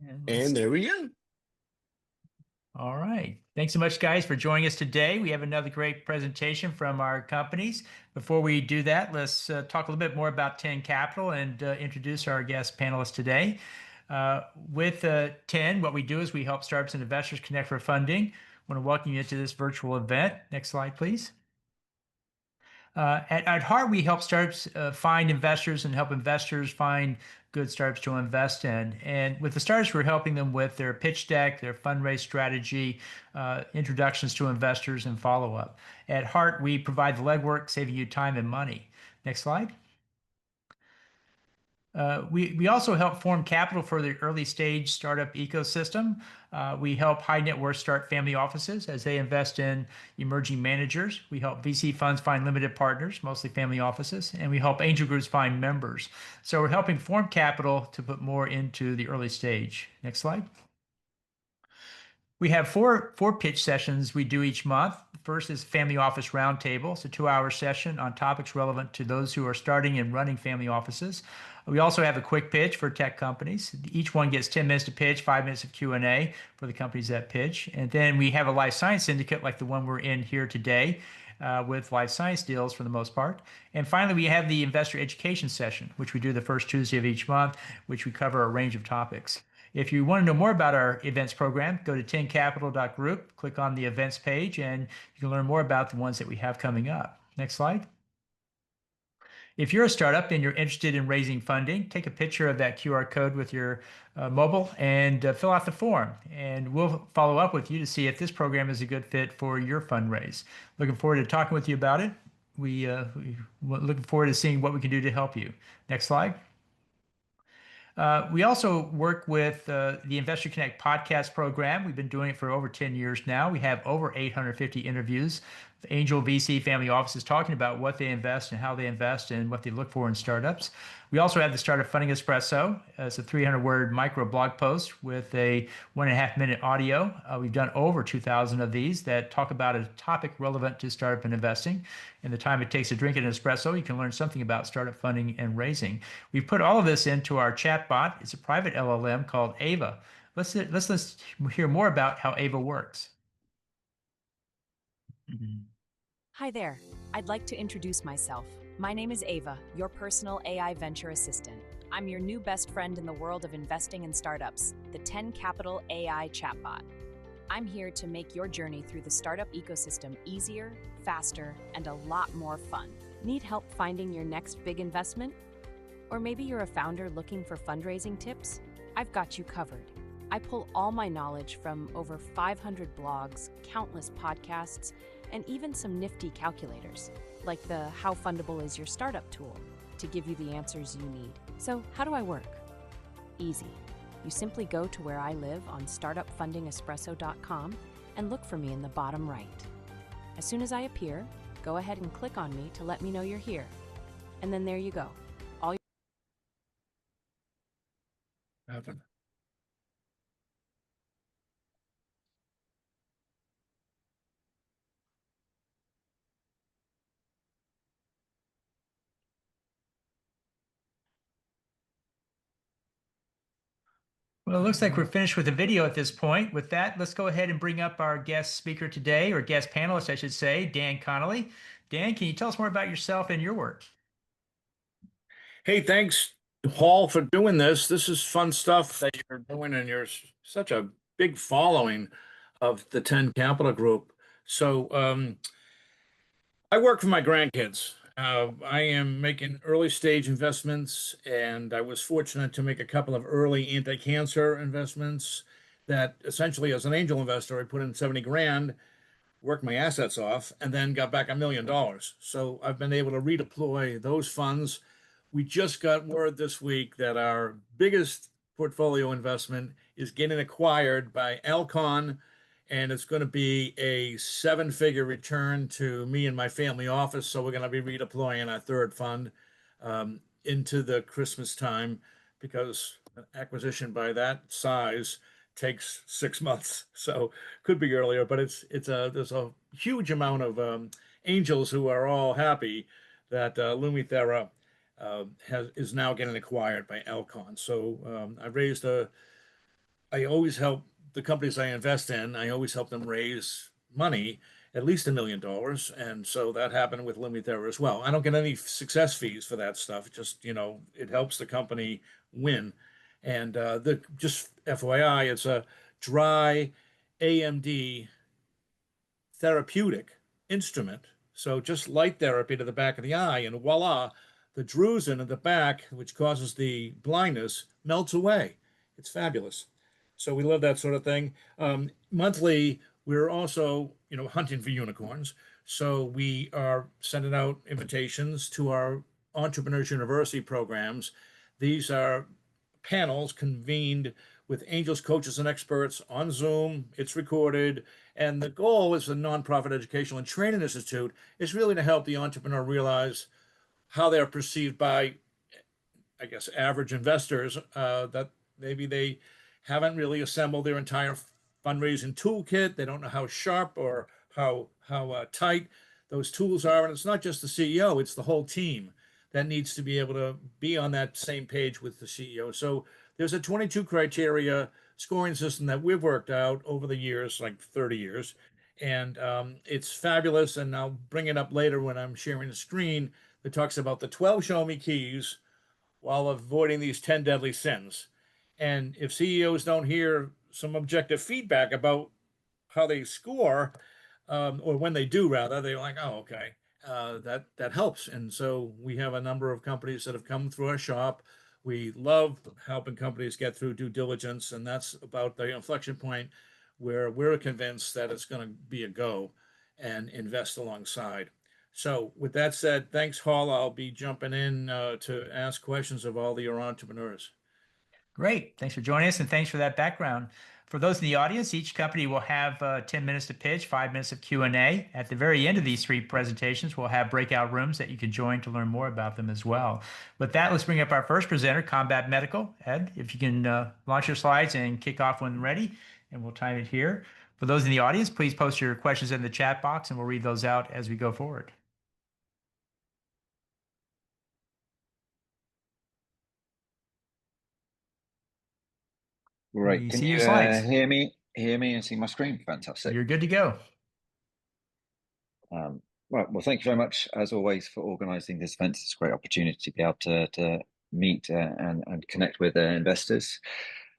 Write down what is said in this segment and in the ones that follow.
And there we go. All right. Thanks so much, guys, for joining us today. We have another great presentation from our companies. Before we do that, let's talk a little bit more about TEN Capital and introduce our guest panelists today. With TEN, what we do is we help startups and investors connect for funding. I want to welcome you to this virtual event. Next slide, please. At heart, we help startups find investors and help investors find good startups to invest in. And with the startups, we're helping them with their pitch deck, their fundraise strategy, introductions to investors, and follow up. At heart, we provide the legwork, saving you time and money. Next slide. We also help form capital for the early stage startup ecosystem. We help high net worth start family offices as they invest in emerging managers. We help VC funds find limited partners, mostly family offices, and we help angel groups find members. So we're helping form capital to put more into the early stage. Next slide. We have four pitch sessions we do each month. The first is Family Office Roundtable. It's a 2-hour session on topics relevant to those who are starting and running family offices. We also have a quick pitch for tech companies. Each one gets 10 minutes to pitch, 5 minutes of Q&A for the companies that pitch. And then we have a life science syndicate like the one we're in here today. With life science deals for the most part. And finally, we have the investor education session, which we do the first Tuesday of each month, which we cover a range of topics. If you want to know more about our events program, go to tencapital.group, click on the events page, and you can learn more about the ones that we have coming up. Next slide. If you're a startup and you're interested in raising funding, take a picture of that QR code with your mobile and fill out the form. And we'll follow up with you to see if this program is a good fit for your fundraise. Looking forward to talking with you about it. We're looking forward to seeing what we can do to help you. Next slide. We also work with the Investor Connect podcast program. We've been doing it for over 10 years now. We have over 850 interviews with angel VC family offices talking about what they invest and how they invest and what they look for in startups. We also have the Startup Funding Espresso. It's a 300-word micro blog post with a 1.5-minute audio. We've done over 2,000 of these that talk about a topic relevant to startup and investing. In the time it takes to drink an espresso, you can learn something about startup funding and raising. We've put all of this into our chat bot. It's a private LLM called Ava. Let's hear more about how Ava works. Hi there. I'd like to introduce myself. My name is Ava, your personal AI venture assistant. I'm your new best friend in the world of investing in startups, the TEN Capital AI chatbot. I'm here to make your journey through the startup ecosystem easier, faster, and a lot more fun. Need help finding your next big investment? Or maybe you're a founder looking for fundraising tips? I've got you covered. I pull all my knowledge from over 500 blogs, countless podcasts, and even some nifty calculators, like the How Fundable Is Your Startup tool, to give you the answers you need. So how do I work? Easy. You simply go to where I live on startupfundingespresso.com and look for me in the bottom right. As soon as I appear, go ahead and click on me to let me know you're here. And then there you go. Happen. Well, it looks like we're finished with the video at this point. With that, let's go ahead and bring up our guest speaker today, or guest panelist, I should say, Dan Conley. Dan, can you tell us more about yourself and your work? Hey, thanks, Paul, for doing this. This is fun stuff that you're doing, and you're such a big following of the 10 Capital Group. So, I work for my grandkids. I am making early stage investments, and I was fortunate to make a couple of early anti-cancer investments that essentially, as an angel investor, I put in 70 grand, worked my assets off, and then got back $1 million. So I've been able to redeploy those funds. We just got word this week that our biggest portfolio investment is getting acquired by Alcon, and it's going to be a 7-figure return to me and my family office. So we're going to be redeploying our third fund into the Christmas time, because an acquisition by that size takes 6 months. So could be earlier, but there's a huge amount of angels who are all happy that Lumithera is now getting acquired by Alcon. So I raised I always help the companies I invest in, I always help them raise money, at least $1 million. And so that happened with Lumithera as well. I don't get any success fees for that stuff. Just, it helps the company win. And just FYI, it's a dry AMD therapeutic instrument. So just light therapy to the back of the eye, and voila, the drusen in the back, which causes the blindness, melts away. It's fabulous. So we love that sort of thing. Monthly, we're also, hunting for unicorns. So we are sending out invitations to our Entrepreneurs University programs. These are panels convened with angels, coaches, and experts on Zoom. It's recorded. And the goal is the nonprofit educational and training institute is really to help the entrepreneur realize how they're perceived by, I guess, average investors, that maybe they haven't really assembled their entire fundraising toolkit. They don't know how sharp or how tight those tools are. And it's not just the CEO, it's the whole team that needs to be able to be on that same page with the CEO. So there's a 22 criteria scoring system that we've worked out over the years, like 30 years. And it's fabulous. And I'll bring it up later when I'm sharing the screen that talks about the 12 show me keys while avoiding these 10 deadly sins. And if CEOs don't hear some objective feedback about how they score, or when they do, rather, they're like, oh, okay, that helps. And so we have a number of companies that have come through our shop. We love helping companies get through due diligence, and that's about the inflection point where we're convinced that it's going to be a go and invest alongside. So with that said, thanks, Hall. I'll be jumping in to ask questions of all the entrepreneurs. Great. Thanks for joining us, and thanks for that background. For those in the audience, each company will have 10 minutes to pitch, 5 minutes of Q&A. At the very end of these 3 presentations, we'll have breakout rooms that you can join to learn more about them as well. With that, let's bring up our first presenter, Combat Medical. Ed, if you can launch your slides and kick off when ready, and we'll time it here. For those in the audience, please post your questions in the chat box, and we'll read those out as we go forward. Great. Can you hear me and see my screen? Fantastic. You're good to go. Right. Well, thank you very much, as always, for organising this event. It's a great opportunity to be able to meet and connect with investors.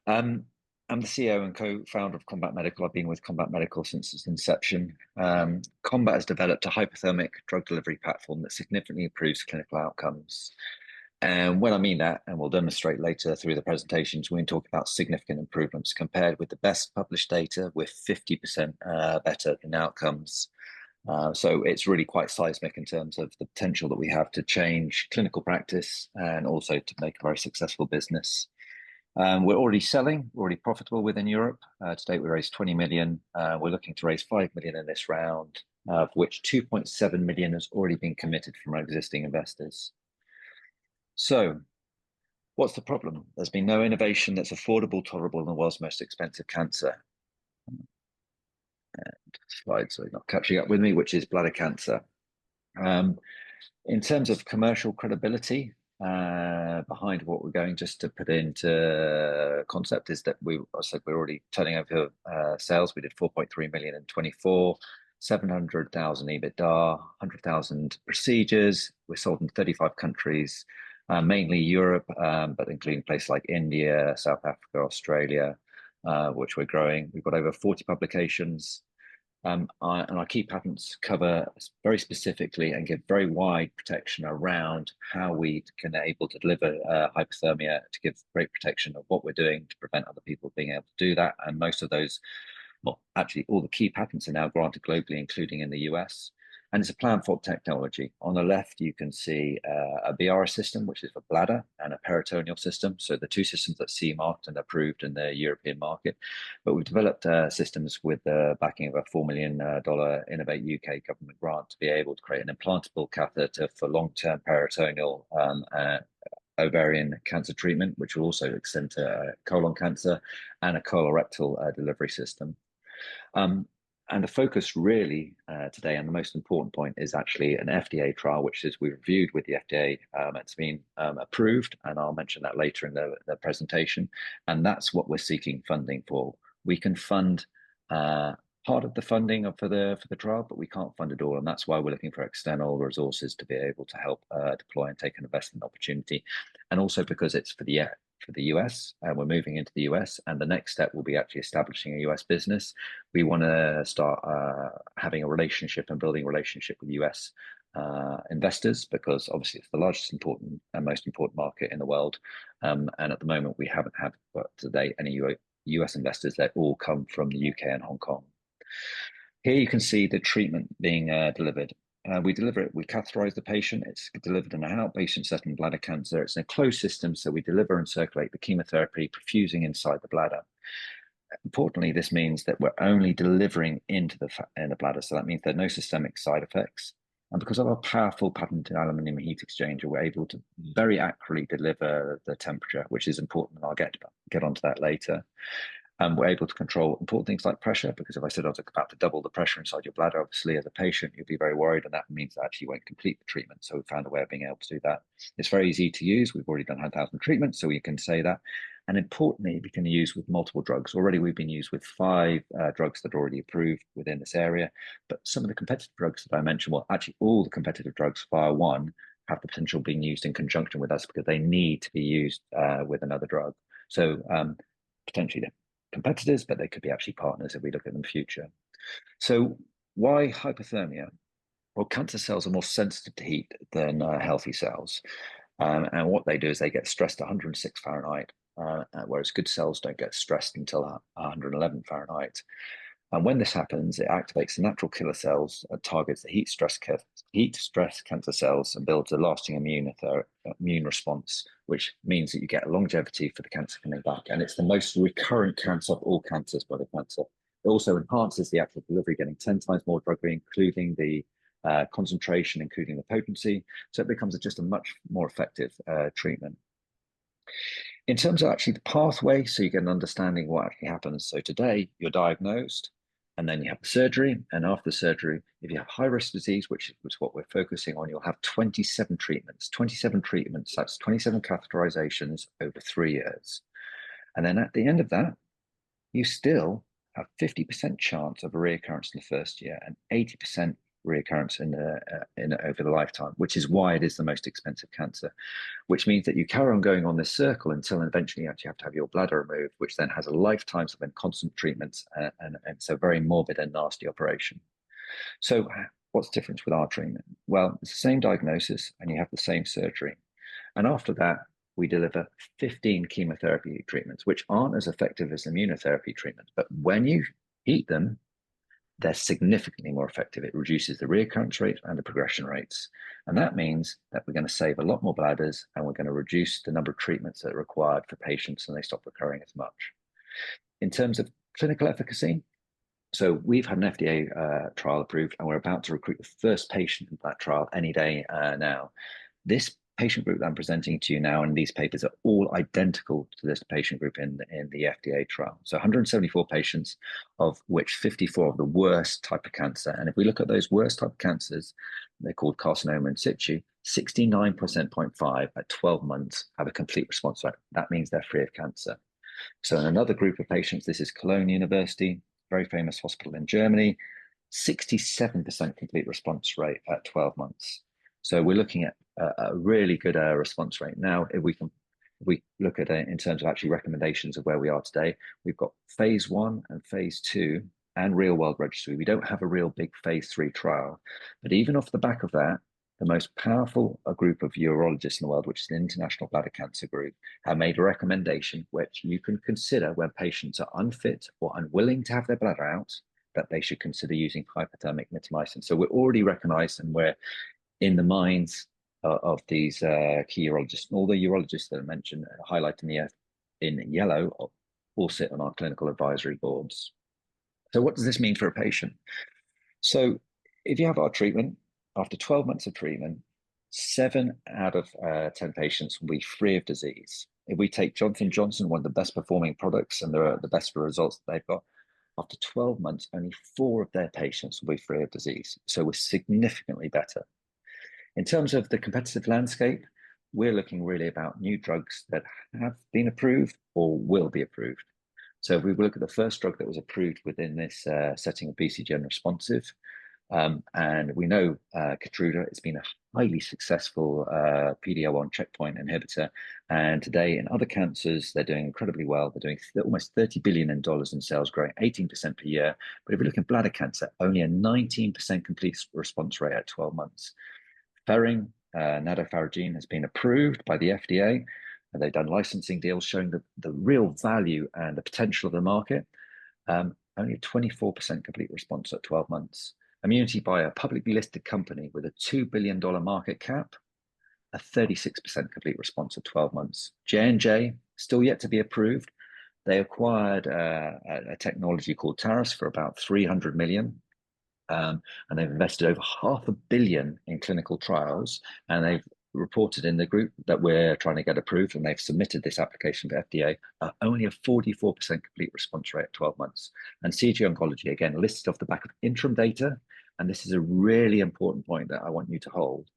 I'm the CEO and co-founder of Combat Medical. I've been with Combat Medical since its inception. Combat has developed a hypothermic drug delivery platform that significantly improves clinical outcomes. And when I mean that, and we'll demonstrate later through the presentations, we're talking about significant improvements compared with the best published data with 50% better in outcomes. So it's really quite seismic in terms of the potential that we have to change clinical practice and also to make a very successful business. We're already selling, we're already profitable within Europe. To date, we raised 20 million. We're looking to raise 5 million in this round, of which 2.7 million has already been committed from our existing investors. So what's the problem? There's been no innovation that's affordable, tolerable in the world's most expensive cancer. And slides are not catching up with me, which is bladder cancer. In terms of commercial credibility behind what we're going, just to put into concept, is that we're already turning over sales. We did 4.3 million in 24, 700,000 EBITDA, 100,000 procedures. We're sold in 35 countries. Mainly Europe, but including places like India, South Africa, Australia, which we're growing. We've got over 40 publications, and our key patents cover very specifically and give very wide protection around how we can able to deliver hypothermia to give great protection of what we're doing to prevent other people being able to do that. And most of those, well, actually all the key patents are now granted globally, including in the US. And it's a platform technology. On the left, you can see a BRS system, which is for bladder, and a peritoneal system. So the 2 systems that CE marked and approved in the European market. But we've developed systems with the backing of a $4 million Innovate UK government grant to be able to create an implantable catheter for long-term peritoneal ovarian cancer treatment, which will also extend to colon cancer, and a colorectal delivery system. And the focus really today, and the most important point, is actually an FDA trial, which is we reviewed with the FDA. It's been approved, and I'll mention that later in the presentation. And that's what we're seeking funding for. We can fund part of the funding for the trial, but we can't fund it all, and that's why we're looking for external resources to be able to help deploy and take an investment opportunity, and also because it's for the US, we're moving into the US, and the next step will be actually establishing a US business. We want to start having a relationship and building a relationship with US investors, because obviously it's the largest important and most important market in the world, and at the moment we haven't had to date any US investors. They all come from the UK and Hong Kong. Here you can see the treatment being delivered. We deliver it, we catheterize the patient. It's delivered in an outpatient setting, bladder cancer. It's in a closed system, so we deliver and circulate the chemotherapy, perfusing inside the bladder. Importantly, this means that we're only delivering into the bladder, so that means there are no systemic side effects. And because of our powerful patented aluminium heat exchanger, we're able to very accurately deliver the temperature, which is important, and I'll get onto that later. We're able to control important things like pressure, because if I said I was about to double the pressure inside your bladder, obviously as a patient, you'll be very worried, and that means that actually you won't complete the treatment. So we found a way of being able to do that. It's very easy to use. We've already done 100,000 treatments, so we can say that. And importantly, we can use with multiple drugs. Already we've been used with 5 drugs that are already approved within this area, but some of the competitive drugs that I mentioned, well, actually all the competitive drugs, bar one, have the potential of being used in conjunction with us because they need to be used with another drug. So potentially they're competitors, but they could be actually partners if we look at them in the future. So why hypothermia? Well, cancer cells are more sensitive to heat than healthy cells. And what they do is they get stressed at 106 Fahrenheit, whereas good cells don't get stressed until 111 Fahrenheit. And when this happens, it activates the natural killer cells, targets the heat stress cancer cells, and builds a lasting immune response, which means that you get longevity for the cancer coming back. And it's the most recurrent cancer of all cancers, bladder cancer. It also enhances the actual delivery, getting 10 times more drug, including the concentration, including the potency. So it becomes just a much more effective treatment. In terms of actually the pathway, so you get an understanding of what actually happens. So today you're diagnosed, and then you have the surgery, and after surgery, if you have high-risk disease, which is what we're focusing on, you'll have 27 treatments. 27 treatments, that's 27 catheterizations over 3 years. And then at the end of that, you still have 50% chance of a reoccurrence in the first year and 80% reoccurrence over the lifetime, which is why it is the most expensive cancer, which means that you carry on going on this circle until eventually you actually have to have your bladder removed, which then has a lifetime of then constant treatments, and so very morbid and nasty operation. So what's the difference with our treatment? Well, it's the same diagnosis and you have the same surgery. And after that, we deliver 15 chemotherapy treatments, which aren't as effective as immunotherapy treatments, but when you eat them, they're significantly more effective. It reduces the reoccurrence rate and the progression rates. And that means that we're going to save a lot more bladders, and we're going to reduce the number of treatments that are required for patients, and they stop recurring as much. In terms of clinical efficacy, so we've had an FDA trial approved, and we're about to recruit the first patient in that trial any day now. This patient group that I'm presenting to you now, and these papers are all identical to this patient group in the FDA trial. So 174 patients, of which 54 of the worst type of cancer. And if we look at those worst type of cancers, they're called carcinoma in situ, 69.5 at 12 months have a complete response rate. That means they're free of cancer. So in another group of patients, this is Cologne University, very famous hospital in Germany, 67% complete response rate at 12 months. So we're looking at a really good response rate. Now, if we look at it in terms of actually recommendations of where we are today, we've got phase 1 and phase 2 and real world registry. We don't have a real big phase 3 trial, but even off the back of that, the most powerful group of urologists in the world, which is the International Bladder Cancer Group, have made a recommendation which you can consider when patients are unfit or unwilling to have their bladder out, that they should consider using hypothermic mitomycin. So we're already recognized, and we're in the minds of these key urologists. All the urologists that I mentioned, highlighted in yellow, all sit on our clinical advisory boards. So what does this mean for a patient? So if you have our treatment, after 12 months of treatment, 7 out of 10 patients will be free of disease. If we take Johnson & Johnson, one of the best performing products, and they're the best for results that they've got, after 12 months, only 4 of their patients will be free of disease. So we're significantly better. In terms of the competitive landscape, we're looking really about new drugs that have been approved or will be approved. So if we look at the first drug that was approved within this setting of BCG unresponsive, and we know Keytruda, it's been a highly successful PD-L1 checkpoint inhibitor. And today in other cancers, they're doing incredibly well. They're doing almost $30 billion in sales, growing 18% per year. But if we look at bladder cancer, only a 19% complete response rate at 12 months. Ferring, nadofaragene, has been approved by the FDA. And they've done licensing deals showing the real value and the potential of the market. Only a 24% complete response at 12 months. Immunity Bio, a publicly listed company with a $2 billion market cap, a 36% complete response at 12 months. J&J, still yet to be approved. They acquired a technology called Taris for about 300 million. And they've invested over $500 million in clinical trials. And they've reported in the group that we're trying to get approved, and they've submitted this application to FDA, only a 44% complete response rate at 12 months. And CG Oncology, again, listed off the back of interim data, and this is a really important point that I want you to hold.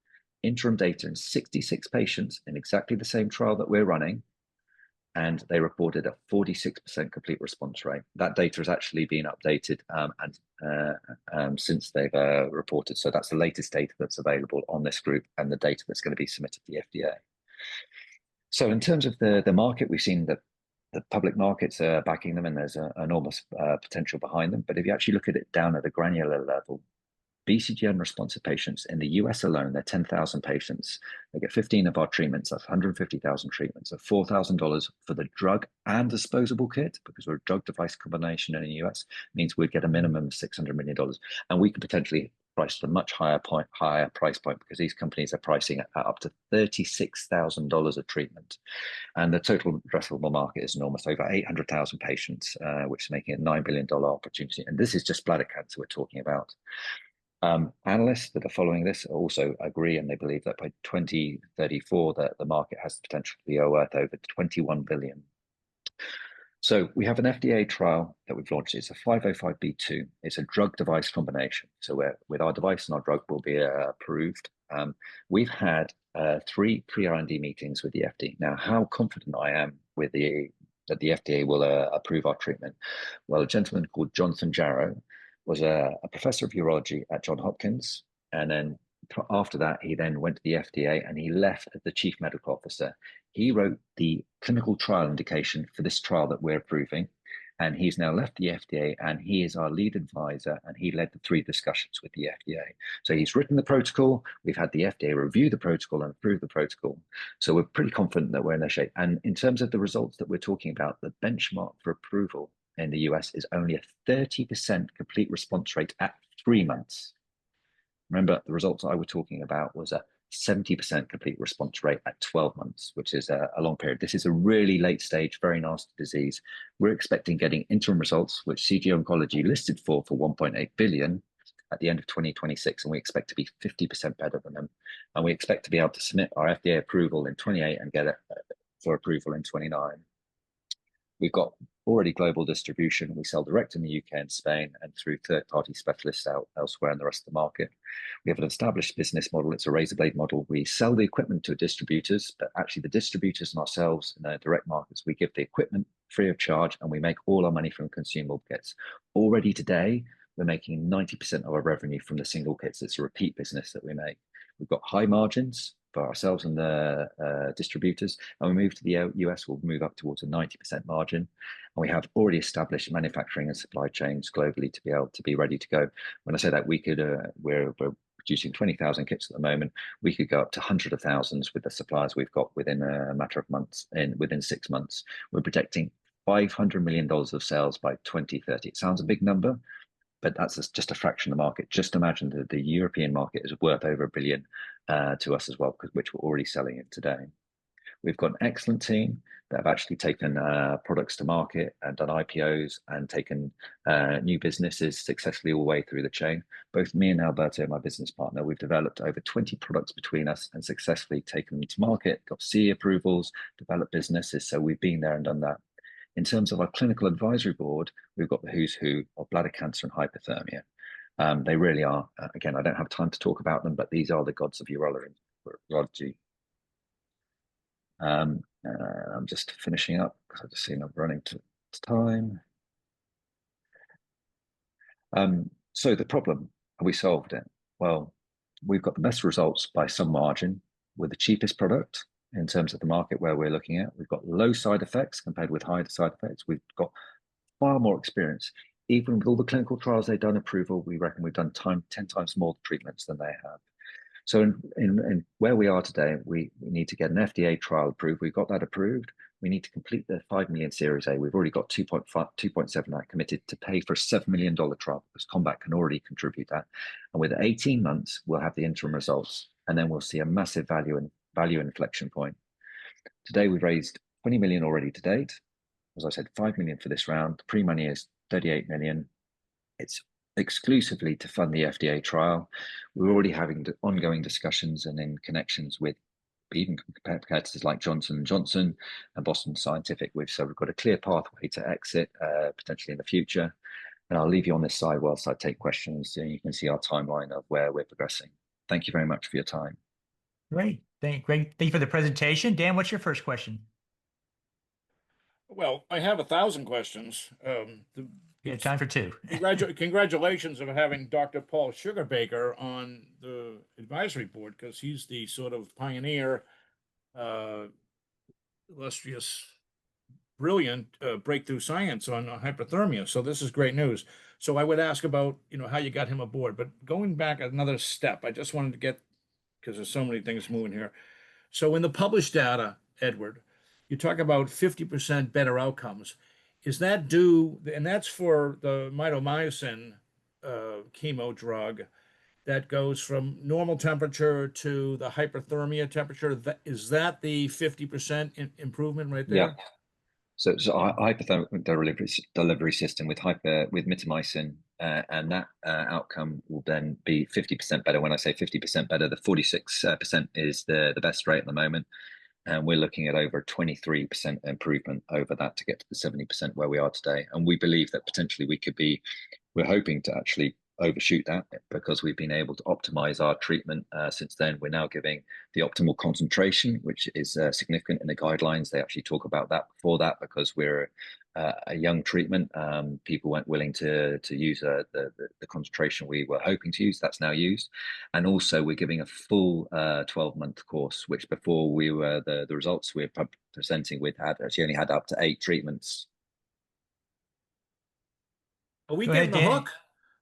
Interim data in 66 patients in exactly the same trial that we're running, and they reported a 46% complete response rate. That data has actually been updated since they've reported. So that's the latest data that's available on this group and the data that's going to be submitted to the FDA. So in terms of the market, we've seen that the public markets are backing them, and there's enormous potential behind them. But if you actually look at it down at a granular level, BCG unresponsive patients in the US alone, they're 10,000 patients. They get 15 of our treatments. That's 150,000 treatments of $4,000 for the drug and disposable kit, because we're a drug device combination in the US, means we'd get a minimum of $600 million. And we could potentially price at a much higher price point, because these companies are pricing at up to $36,000 a treatment. And the total addressable market is enormous, over 800,000 patients, which is making a $9 billion opportunity. And this is just bladder cancer we're talking about. Analysts that are following this also agree, and they believe that by 2034 that the market has the potential to be worth over 21 billion. So we have an FDA trial that we've launched. It's a 505(b)(2). It's a drug device combination. So with our device and our drug will be approved. We've had 3 pre-IND meetings with the FDA. Now, how confident I am with that the FDA will approve our treatment? Well, a gentleman called Jonathan Jarrow was a professor of urology at Johns Hopkins, and then after that he then went to the FDA, and he left as the chief medical officer. He wrote the clinical trial indication for this trial that we're approving, and he's now left the FDA, and he is our lead advisor, and he led the 3 discussions with the FDA. So he's written the protocol. We've had the FDA review the protocol and approve the protocol. So we're pretty confident that we're in their shape. And in terms of the results that we're talking about, the benchmark for approval in the US is only a 30% complete response rate at 3 months. Remember, the results I was talking about was a 70% complete response rate at 12 months, which is a long period. This is a really late stage, very nasty disease. We're expecting getting interim results, which CG Oncology listed for 1.8 billion at the end of 2026, and we expect to be 50% better than them. And we expect to be able to submit our FDA approval in 28 and get it for approval in 29. We've got already global distribution. We sell direct in the UK and Spain, and through third-party specialists elsewhere in the rest of the market. We have an established business model. It's a razor blade model. We sell the equipment to distributors, but actually the distributors and ourselves in the direct markets, we give the equipment free of charge, and we make all our money from consumable kits. Already today, we're making 90% of our revenue from the single kits. It's a repeat business that we make. We've got high margins for ourselves and the distributors. And we move to the US, we'll move up towards a 90% margin. And we have already established manufacturing and supply chains globally to be able to be ready to go. When I say that, we could, we're producing 20,000 kits at the moment. We could go up to hundreds of thousands with the suppliers we've got within a matter of months, within 6 months. We're projecting $500 million of sales by 2030. It sounds a big number, but that's just a fraction of the market. Just imagine that the European market is worth over $1 billion to us as well, which we're already selling it today. We've got an excellent team that have actually taken products to market and done IPOs and taken new businesses successfully all the way through the chain. Both me and Alberto, my business partner, we've developed over 20 products between us and successfully taken them to market, got CE approvals, developed businesses. So we've been there and done that. In terms of our clinical advisory board, we've got the who's who of bladder cancer and hypothermia. They really are, again, I don't have time to talk about them, but these are the gods of urology. I'm just finishing up because I've just seen I'm running to time. So the problem, have we solved it? Well, we've got the best results by some margin. We're the cheapest product in terms of the market where we're looking at. We've got low side effects compared with high side effects. We've got far more experience. Even with all the clinical trials they've done approval, we reckon we've done 10 times more treatments than they have. So in where we are today, we need to get an FDA trial approved. We've got that approved. We need to complete the 5 million Series A. We've already got 2.7 that committed to pay for a $7 million trial because Combat can already contribute that. And with 18 months, we'll have the interim results, and then we'll see a massive value inflection point. Today, we've raised 20 million already to date. As I said, 5 million for this round. The pre-money is 38 million. It's exclusively to fund the FDA trial. We're already having ongoing discussions and in connections with even competitors like Johnson & Johnson and Boston Scientific. So we've got a clear pathway to exit potentially in the future. And I'll leave you on this side whilst I take questions, so you can see our timeline of where we're progressing. Thank you very much for your time. Great. Thank you for the presentation. Dan, what's your first question? Well, I have 1,000 questions. You have time for two. Congratulations of having Dr. Paul Sugarbaker on the advisory board, because he's the sort of pioneer, illustrious, brilliant breakthrough science on hyperthermia. So this is great news. So I would ask about, how you got him aboard, but going back another step, I just wanted to get, because there's so many things moving here. So in the published data, Edward, you talk about 50% better outcomes. Is that due, and that's for the mitomycin chemo drug that goes from normal temperature to the hyperthermia temperature? Is that the 50% improvement right there? Yeah. So our hyperthermic delivery system with mitomycin, and that outcome will then be 50% better. When I say 50% better, the 46% is the best rate at the moment. And we're looking at over 23% improvement over that to get to the 70% where we are today. And we believe that potentially we're hoping to actually overshoot that because we've been able to optimize our treatment since then. We're now giving the optimal concentration, which is significant in the guidelines. They actually talk about that before that because we're a young treatment. People weren't willing to use the concentration we were hoping to use. That's now used. And also we're giving a full 12-month course, which before we were the results we're presenting with actually only had up to 8 treatments. Are we getting the hook?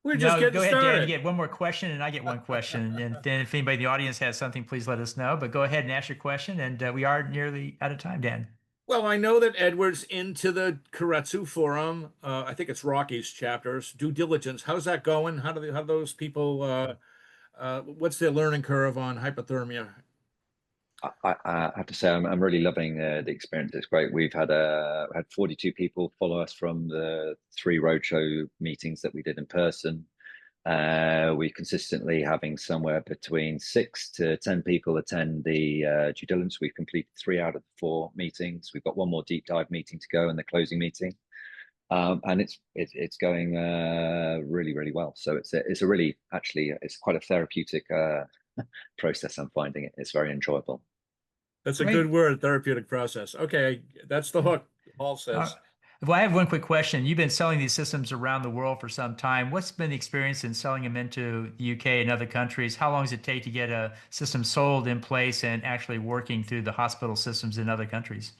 We're just getting started. Go ahead, Dan. You get one more question, and I get one question. And then if anybody in the audience has something, please let us know. But go ahead and ask your question. And we are nearly out of time, Dan. Well, I know that Edward's into the Keiretsu Forum. I think it's Rocky's chapters. Due diligence. How's that going? How do those people? What's their learning curve on hypothermia? I have to say I'm really loving the experience. It's great. We've had 42 people follow us from the 3 roadshow meetings that we did in person. We're consistently having somewhere between 6 to 10 people attend the due diligence. We've completed 3 out of 4 meetings. We've got 1 more deep dive meeting to go in the closing meeting, and it's going really, really well. So it's a really, actually it's quite a therapeutic process. I'm finding it. It's very enjoyable. That's a good word, therapeutic process. Okay, that's the hook. Paul says. Well, I have one quick question. You've been selling these systems around the world for some time. What's been the experience in selling them into the UK and other countries? How long does it take to get a system sold in place and actually working through the hospital systems in other countries?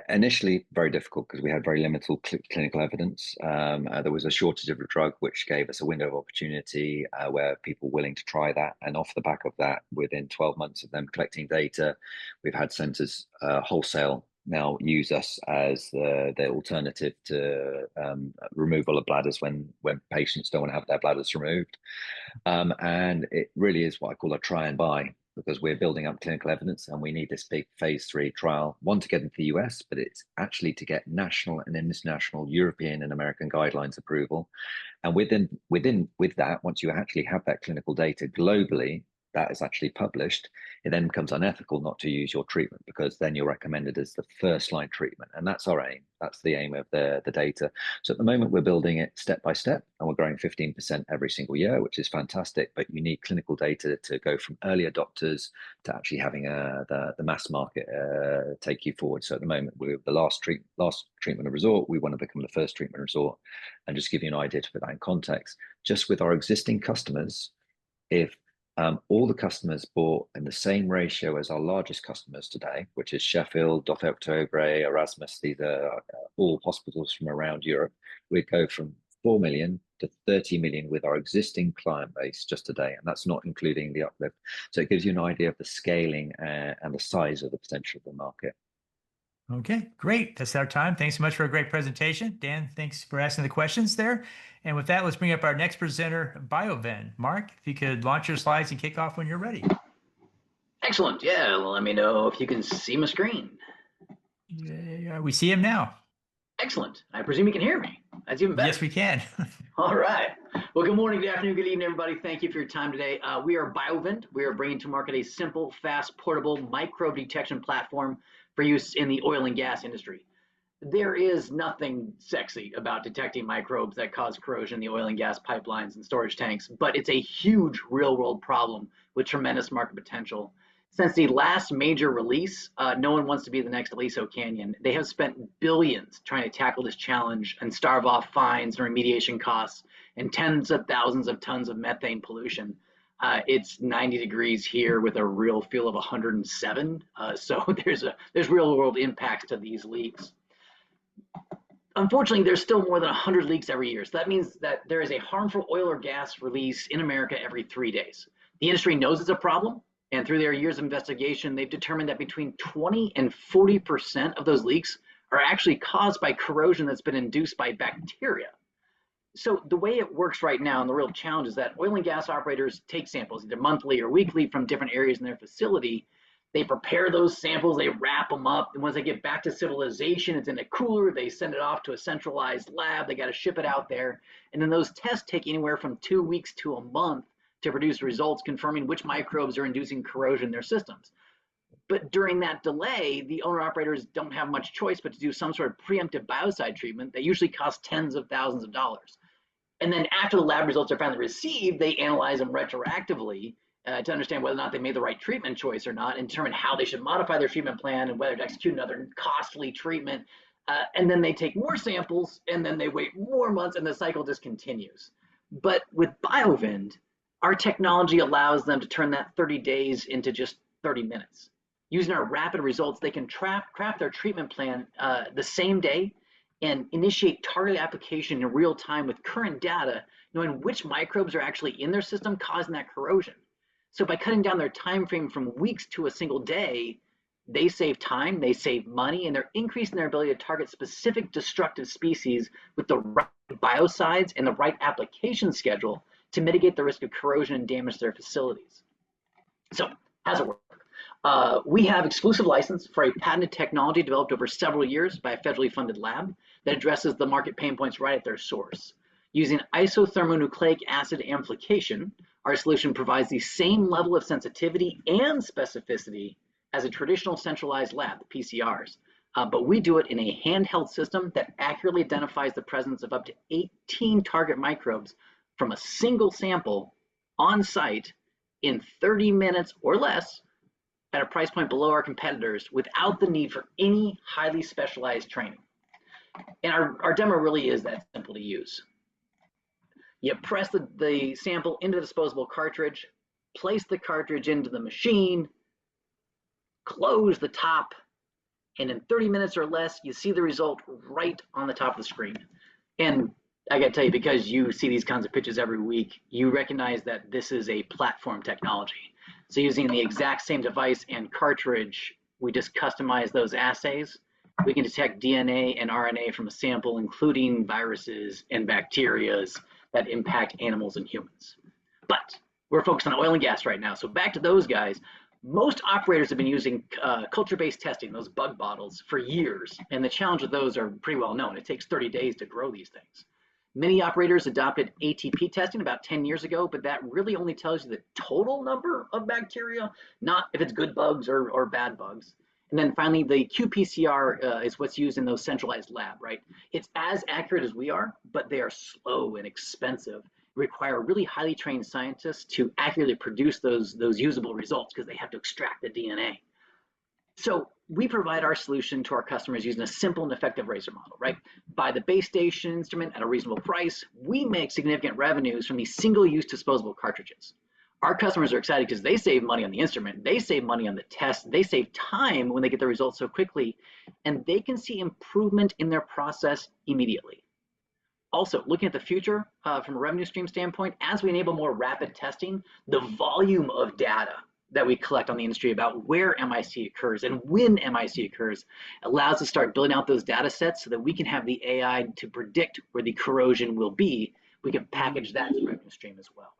Initially, very difficult because we had very limited clinical evidence. There was a shortage of a drug, which gave us a window of opportunity where people were willing to try that. And off the back of that, within 12 months of them collecting data, we've had centers wholesale now use us as the alternative to removal of bladders when patients don't want to have their bladders removed. And it really is what I call a try and buy, because we're building up clinical evidence and we need this big phase 3 trial, one to get into the US, but it's actually to get national and international European and American guidelines approval. And with that, once you actually have that clinical data globally, that is actually published, it then becomes unethical not to use your treatment, because then you're recommended as the first line treatment. And that's our aim. That's the aim of the data. So at the moment, we're building it step by step, and we're growing 15% every single year, which is fantastic. But you need clinical data to go from early adopters to actually having the mass market take you forward. So at the moment, we're the last treatment of resort. We want to become the first treatment resort. And just give you an idea to put that in context, just with our existing customers, if all the customers bought in the same ratio as our largest customers today, which is Sheffield, Dr. Octobre, Erasmus, these are all hospitals from around Europe, we'd go from 4 million to 30 million with our existing client base just today, and that's not including the uplift. So it gives you an idea of the scaling and the size of the potential of the market. Okay, great. That's our time. Thanks so much for a great presentation. Dan, thanks for asking the questions there. And with that, let's bring up our next presenter, BioVen. Mark, if you could launch your slides and kick off when you're ready. Excellent. Yeah, let me know if you can see my screen. Yeah, we see him now. Excellent. I presume you can hear me. That's even better. Yes, we can. All right. Well, good morning, good afternoon, good evening, everybody. Thank you for your time today. We are BioVen. We are bringing to market a simple, fast, portable microbe detection platform for use in the oil and gas industry. There is nothing sexy about detecting microbes that cause corrosion in the oil and gas pipelines and storage tanks, but it's a huge real-world problem with tremendous market potential. Since the last major release, no one wants to be the next Aliso Canyon. They have spent billions trying to tackle this challenge and starve off fines and remediation costs and tens of thousands of tons of methane pollution. It's 90 degrees here with a real feel of 107. So there's real world impacts to these leaks. Unfortunately, there's still more than 100 leaks every year. So that means that there is a harmful oil or gas release in America every 3 days. The industry knows it's a problem, and through their years of investigation, they've determined that between 20 and 40% of those leaks are actually caused by corrosion that's been induced by bacteria. So the way it works right now, and the real challenge, is that oil and gas operators take samples either monthly or weekly from different areas in their facility. They prepare those samples, they wrap them up, and once they get back to civilization, it's in a cooler, they send it off to a centralized lab, they got to ship it out there, and then those tests take anywhere from 2 weeks to a month to produce results confirming which microbes are inducing corrosion in their systems. But during that delay, the owner-operators don't have much choice but to do some sort of preemptive biocide treatment that usually costs tens of thousands of dollars. And then after the lab results are finally received, they analyze them retroactively to understand whether or not they made the right treatment choice or not, and determine how they should modify their treatment plan and whether to execute another costly treatment. And then they take more samples, and then they wait more months, and the cycle just continues. But with BioVen, our technology allows them to turn that 30 days into just 30 minutes. Using our rapid results, they can craft their treatment plan the same day and initiate targeted application in real time with current data, knowing which microbes are actually in their system causing that corrosion. So by cutting down their time frame from weeks to a single day, they save time, they save money, and they're increasing their ability to target specific destructive species with the right biocides and the right application schedule to mitigate the risk of corrosion and damage to their facilities. So how's it work? We have exclusive license for a patented technology developed over several years by a federally funded lab that addresses the market pain points right at their source. Using isothermonucleic acid amplification, our solution provides the same level of sensitivity and specificity as a traditional centralized lab, the PCRs. But we do it in a handheld system that accurately identifies the presence of up to 18 target microbes from a single sample on site in 30 minutes or less at a price point below our competitors without the need for any highly specialized training. And our demo really is that simple to use. You press the sample into the disposable cartridge, place the cartridge into the machine, close the top, and in 30 minutes or less, you see the result right on the top of the screen. And I gotta tell you, because you see these kinds of pitches every week, you recognize that this is a platform technology. So using the exact same device and cartridge, we just customize those assays. We can detect DNA and RNA from a sample, including viruses and bacteria that impact animals and humans. But we're focused on oil and gas right now. So back to those guys. Most operators have been using culture-based testing, those bug bottles, for years. And the challenge with those are pretty well known. It takes 30 days to grow these things. Many operators adopted ATP testing about 10 years ago, but that really only tells you the total number of bacteria, not if it's good bugs or bad bugs. And then finally, the qPCR is what's used in those centralized lab, right? It's as accurate as we are, but they are slow and expensive. Require really highly trained scientists to accurately produce those usable results because they have to extract the DNA. So we provide our solution to our customers using a simple and effective razor model, right? Buy the base station instrument at a reasonable price. We make significant revenues from these single-use disposable cartridges. Our customers are excited because they save money on the instrument, they save money on the test, they save time when they get the results so quickly, and they can see improvement in their process immediately. Also, looking at the future from a revenue stream standpoint, as we enable more rapid testing, the volume of data that we collect on the industry about where MIC occurs and when MIC occurs allows us to start building out those data sets so that we can have the AI to predict where the corrosion will be. We can package that as a revenue stream as well.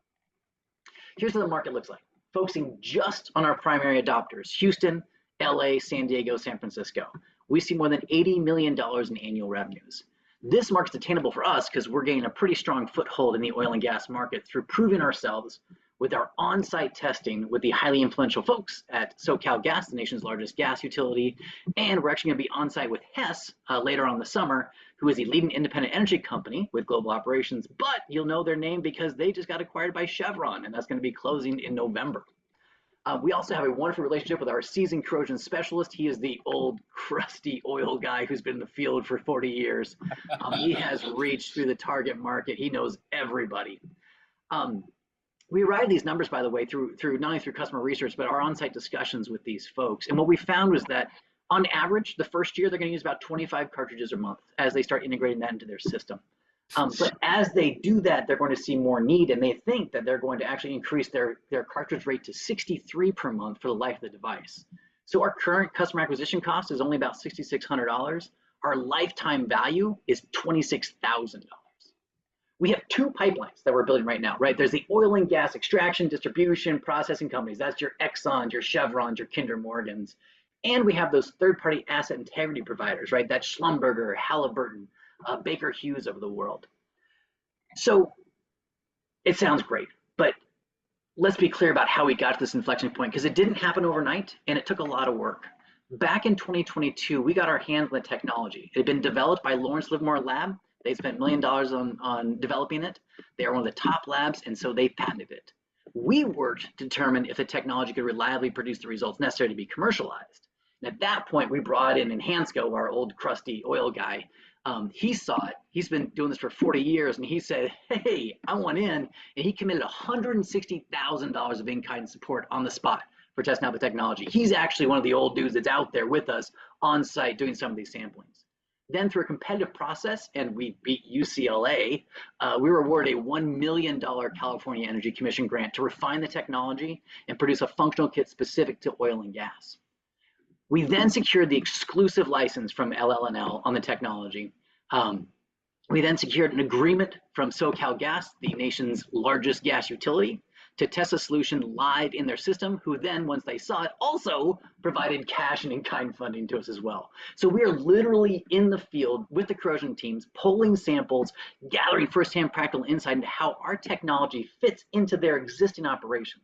Here's what the market looks like. Focusing just on our primary adopters, Houston, LA, San Diego, San Francisco. We see more than $80 million in annual revenues. This market's attainable for us because we're gaining a pretty strong foothold in the oil and gas market through proving ourselves with our on-site testing with the highly influential folks at SoCalGas, the nation's largest gas utility. And we're actually going to be on-site with Hess later on the summer, who is a leading independent energy company with global operations. But you'll know their name because they just got acquired by Chevron, and that's going to be closing in November. We also have a wonderful relationship with our seasoned corrosion specialist. He is the old crusty oil guy who's been in the field for 40 years. He has reached through the target market. He knows everybody. We arrived at these numbers, by the way, through not only through customer research, but our on-site discussions with these folks. And what we found was that on average, the first year, they're going to use about 25 cartridges a month as they start integrating that into their system. But as they do that, they're going to see more need, and they think that they're going to actually increase their cartridge rate to 63 per month for the life of the device. So our current customer acquisition cost is only about $6,600. Our lifetime value is $26,000. We have two pipelines that we're building right now, right? There's the oil and gas extraction, distribution, processing companies. That's your Exxons, your Chevrons, your Kinder Morgans. And we have those third-party asset integrity providers, right? That's Schlumberger, Halliburton, Baker Hughes of the world. So it sounds great, but let's be clear about how we got to this inflection point, because it didn't happen overnight and it took a lot of work. Back in 2022, we got our hands on the technology. It had been developed by Lawrence Livermore Lab. They spent $1 million on developing it. They are one of the top labs, and so they patented it. We worked to determine if the technology could reliably produce the results necessary to be commercialized. And at that point, we brought in Hansco, our old crusty oil guy. He saw it. He's been doing this for 40 years, and he said, hey, I want in. And he committed $160,000 of in-kind support on the spot for testing out the technology. He's actually one of the old dudes that's out there with us on site doing some of these samplings. Then through a competitive process, and we beat UCLA, we were awarded a $1 million California Energy Commission grant to refine the technology and produce a functional kit specific to oil and gas. We then secured the exclusive license from LL&L on the technology. We then secured an agreement from SoCalGas, the nation's largest gas utility, to test a solution live in their system, who then, once they saw it, also provided cash and in-kind funding to us as well. So we are literally in the field with the corrosion teams, pulling samples, gathering firsthand practical insight into how our technology fits into their existing operations.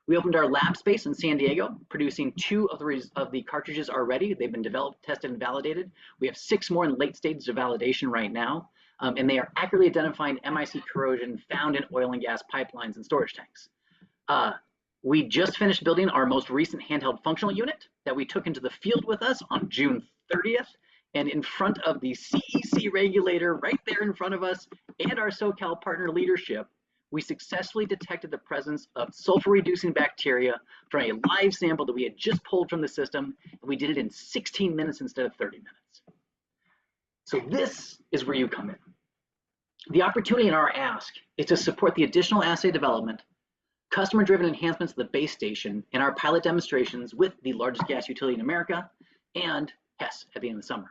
We opened our lab space in San Diego, producing 2 of the cartridges already. They've been developed, tested, and validated. We have 6 more in late stages of validation right now. And they are accurately identifying MIC corrosion found in oil and gas pipelines and storage tanks. We just finished building our most recent handheld functional unit that we took into the field with us on June 30th. And in front of the CEC regulator right there in front of us and our SoCal partner leadership, we successfully detected the presence of sulfur-reducing bacteria from a live sample that we had just pulled from the system. And we did it in 16 minutes instead of 30 minutes. So this is where you come in. The opportunity in our ask is to support the additional assay development, customer-driven enhancements of the base station, and our pilot demonstrations with the largest gas utility in America and Hess at the end of the summer.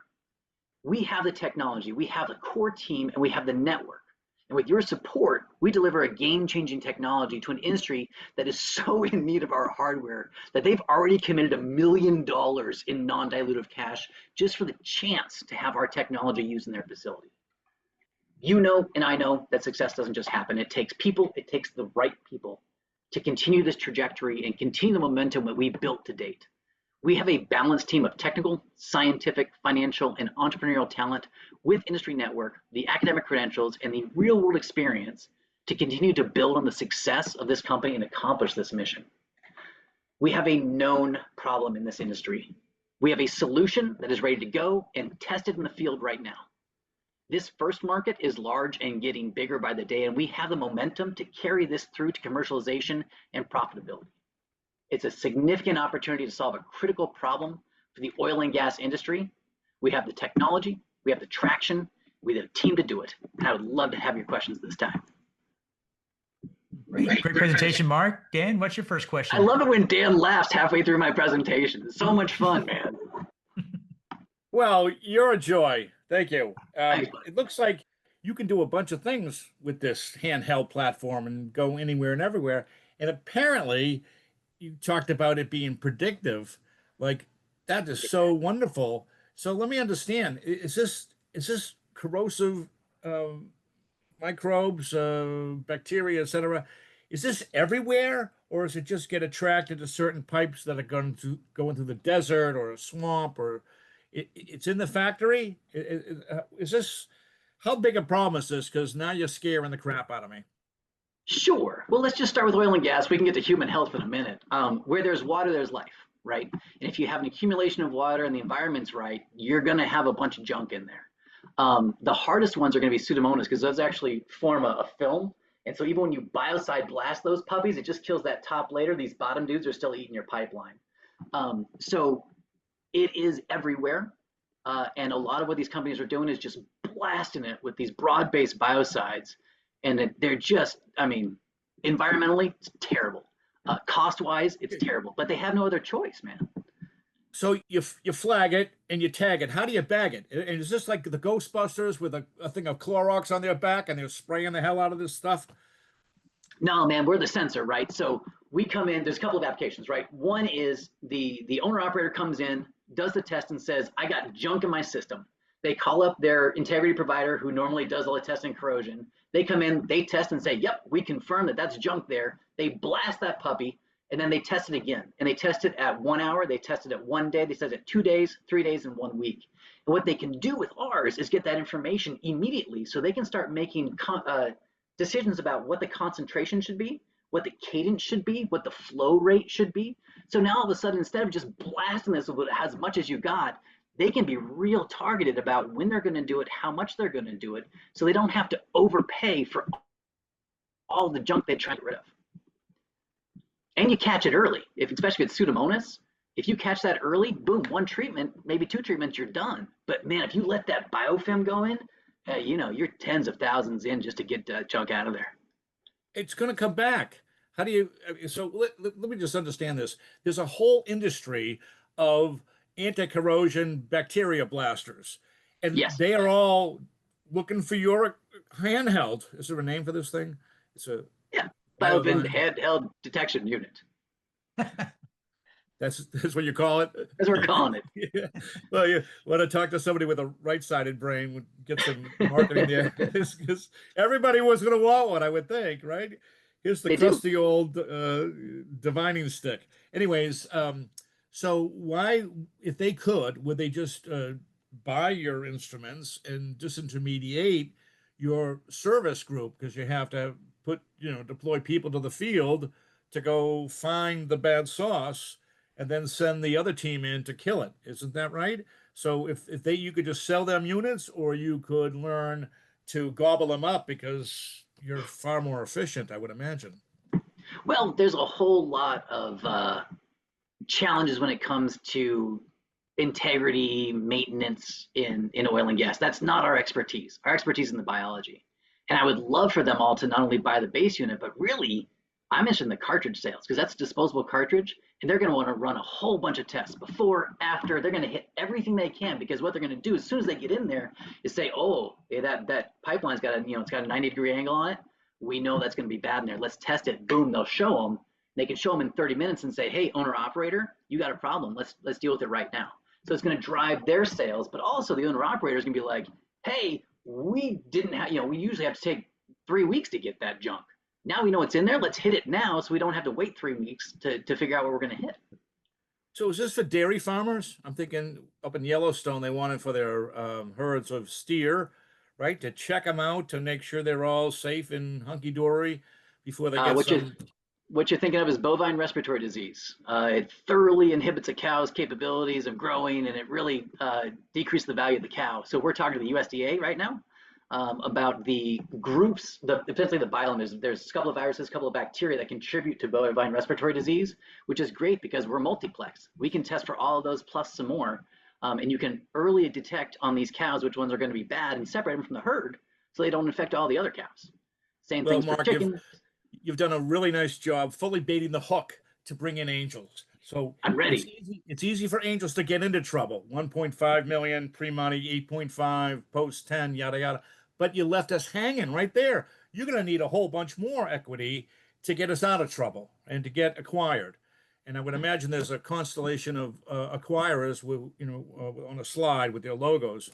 We have the technology, we have the core team, and we have the network. And with your support, we deliver a game-changing technology to an industry that is so in need of our hardware that they've already committed $1 million in non-dilutive cash just for the chance to have our technology used in their facility. You know, and I know that success doesn't just happen. It takes people, it takes the right people to continue this trajectory and continue the momentum that we've built to date. We have a balanced team of technical, scientific, financial, and entrepreneurial talent with industry network, the academic credentials, and the real world experience to continue to build on the success of this company and accomplish this mission. We have a known problem in this industry. We have a solution that is ready to go and tested in the field right now. This first market is large and getting bigger by the day, and we have the momentum to carry this through to commercialization and profitability. It's a significant opportunity to solve a critical problem for the oil and gas industry. We have the technology, we have the traction, we have the team to do it. And I would love to have your questions this time. Great presentation, Mark. Dan, what's your first question? I love it when Dan laughs halfway through my presentation. It's so much fun, man. Well, you're a joy. Thank you. Thanks, It looks like you can do a bunch of things with this handheld platform and go anywhere and everywhere. And apparently, you talked about it being predictive. Like, that is so wonderful. So let me understand. Is this corrosive microbes, bacteria, etc.? Is this everywhere, or is it just get attracted to certain pipes that are going to go into the desert or a swamp, or it's in the factory? Is this, how big a problem is this? Because now you're scaring the crap out of me. Sure. Well, let's just start with oil and gas. We can get to human health in a minute. Where there's water, there's life, right? And if you have an accumulation of water and the environment's right, you're going to have a bunch of junk in there. The hardest ones are going to be Pseudomonas because those actually form a film. And so even when you biocide blast those puppies, it just kills that top layer. These bottom dudes are still eating your pipeline. So it is everywhere. And a lot of what these companies are doing is just blasting it with these broad-based biocides. And they're just, I mean, environmentally, it's terrible. Cost-wise, it's terrible. But they have no other choice, man. So you flag it and you tag it. How do you bag it? And is this like the Ghostbusters with a thing of Clorox on their back and they're spraying the hell out of this stuff? No, man, we're the sensor, right? So we come in, there's a couple of applications, right? One is the owner-operator comes in, does the test and says, I got junk in my system. They call up their integrity provider who normally does all the testing corrosion. They come in, they test and say, yep, we confirm that that's junk there. They blast that puppy. And then they test it again, and they test it at 1 hour, they test it at 1 day, they test it 2 days, 3 days, and 1 week. And what they can do with ours is get that information immediately so they can start making decisions about what the concentration should be, what the cadence should be, what the flow rate should be. So now all of a sudden, instead of just blasting this with as much as you got, they can be real targeted about when they're going to do it, how much they're going to do it, so they don't have to overpay for all the junk they try to get rid of. And you catch it early, especially if it's Pseudomonas. If you catch that early, boom, 1 treatment, maybe 2 treatments, you're done. But man, if you let that biofilm go in, you know, you're tens of thousands in just to get junk out of there. It's going to come back. How do you, so let me just understand this. There's a whole industry of anti-corrosion bacteria blasters. And Yes. they are all looking for your handheld. Is there a name for this thing? It's a Biofilm handheld detection unit. That's what you call it? That's what we're calling it. Yeah. Well, you want to talk to somebody with a right-sided brain, would get some marketing there. Because everybody was going to want one, I would think, right? Here's the crusty old divining stick. Anyways, so why, if they could, would they just buy your instruments and disintermediate your service group? Because you have to deploy people to the field to go find the bad sauce and then send the other team in to kill it. Isn't that right? So if you could just sell them units, or you could learn to gobble them up because you're far more efficient, I would imagine. Well, there's a whole lot of challenges when it comes to integrity, maintenance in oil and gas. That's not our expertise. Our expertise is in the biology. And I would love for them all to not only buy the base unit, but really, I'm interested in the cartridge sales, because that's a disposable cartridge, and they're going to want to run a whole bunch of tests before, after. They're going to hit everything they can, because what they're going to do as soon as they get in there is say, oh, that pipeline's got it's got a 90-degree angle on it. We know that's going to be bad in there. Let's test it. Boom, they'll show them. They can show them in 30 minutes and say, hey, owner operator, you got a problem. Let's deal with it right now. So it's going to drive their sales, but also the owner operator is going to be like, hey, we didn't have, we usually have to take 3 weeks to get that junk. Now we know it's in there. Let's hit it now so we don't have to wait 3 weeks to figure out what we're going to hit. So is this for dairy farmers? I'm thinking up in Yellowstone, they want it for their herds of steer, right? To check them out to make sure they're all safe and hunky-dory before they get What you some. what you're thinking of is bovine respiratory disease. It thoroughly inhibits a cow's capabilities of growing, and it really decreases the value of the cow. So we're talking to the USDA right now about the groups, essentially the biome. There's a couple of viruses, a couple of bacteria that contribute to bovine respiratory disease, which is great because we're multiplex. We can test for all of those plus some more, and you can early detect on these cows which ones are going to be bad and separate them from the herd so they don't infect all the other cows. Same Well, things for Mark, chickens. you've done a really nice job fully baiting the hook to bring in angels. So I'm ready. It's easy for angels to get into trouble. 1.5 million pre-money, 8.5 post 10, yada yada. But you left us hanging right there. You're going to need a whole bunch more equity to get us out of trouble and to get acquired. And I would imagine there's a constellation of acquirers with, on a slide with their logos